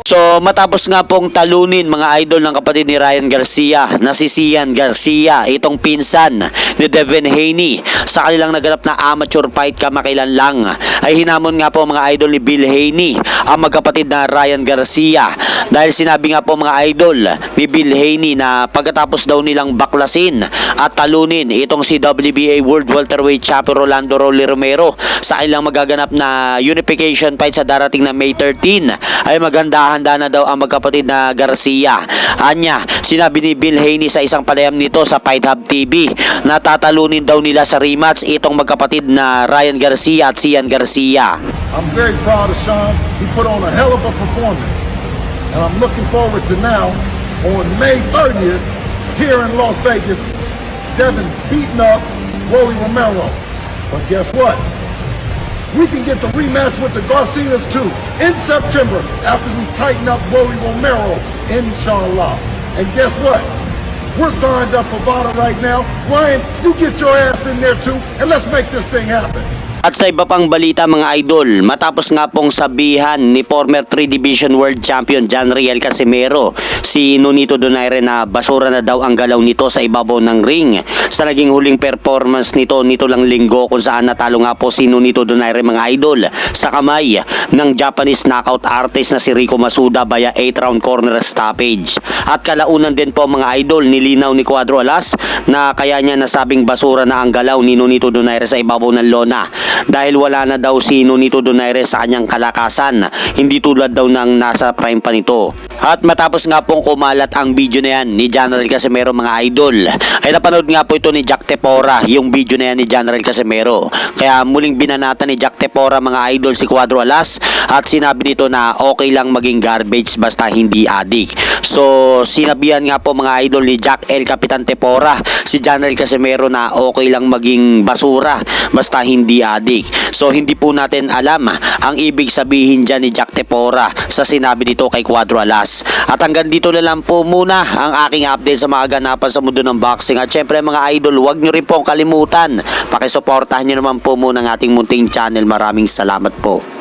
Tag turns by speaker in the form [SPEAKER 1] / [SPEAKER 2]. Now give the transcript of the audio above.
[SPEAKER 1] So matapos nga pong talunin mga idol ng kapatid ni Ryan Garcia na si Sian Garcia, itong pinsan ni Devin Haney sa kanilang naganap na amateur fight kamakailan lang, ay hinamon nga po mga idol ni Bill Haney ang magkapatid na Ryan Garcia dahil sinabi nga po mga idol ni Bill Haney na pagkatapos daw nilang baklasin at talunin itong si WBA World Welterweight Champion Rolando Rolly Romero sa kanilang magaganap na unification fight sa darating na May 13 ay handa na daw ang magkapatid na Garcia. Anya, sinabi ni Bill Haney sa isang palayam nito sa Fight Hub TV na tatalunin daw nila sa rematch itong magkapatid na Ryan Garcia at Sian Garcia.
[SPEAKER 2] I'm very proud of Sean. He put on a hell of a performance. And I'm looking forward to now, on May 30th, here in Las Vegas, Devin beating up Rolly Romero. But guess what? We can get the rematch with the Garcias too in September after we tighten up Rolly Romero, inshallah. And guess what? We're signed up for Vada right now. Ryan, you get your ass in there too, and let's make this thing happen.
[SPEAKER 1] At sa iba pang balita mga idol, matapos nga pong sabihan ni former 3 Division World Champion John Riel Casimero si Nonito Donaire na basura na daw ang galaw nito sa ibabaw ng ring sa naging huling performance nito lang linggo, kung saan natalo nga po si Nonito Donaire mga idol sa kamay ng Japanese knockout artist na si Rico Masuda via 8-round corner stoppage. At kalaunan din po mga idol, nilinaw ni Cuadro Alas na kaya niya nasabing basura na ang galaw ni Nonito Donaire sa ibabaw ng lona dahil wala na daw si Nonito Donaire sa kanyang kalakasan, hindi tulad daw ng nasa prime pa nito. At matapos nga pong kumalat ang video na yan ni General Casimero mga idol, ay napanood nga po ito ni Jack Tepora, yung video na yan ni General Casimero. Kaya muling binanata ni Jack Tepora mga idol si Cuadro Alas at sinabi nito na okay lang maging garbage basta hindi addict. So sinabihan nga po mga idol ni Jack El Capitan Tepora si General Casimero na okay lang maging basura basta hindi addict. So hindi po natin alam ang ibig sabihin dyan ni Jack Tepora sa sinabi nito kay Cuadro Alas. At hanggang dito na lang po muna ang aking update sa mga ganapan sa mundo ng boxing. At syempre mga idol, huwag nyo rin pong kalimutan, pakisuportahan nyo naman po muna ang ating munting channel. Maraming salamat po.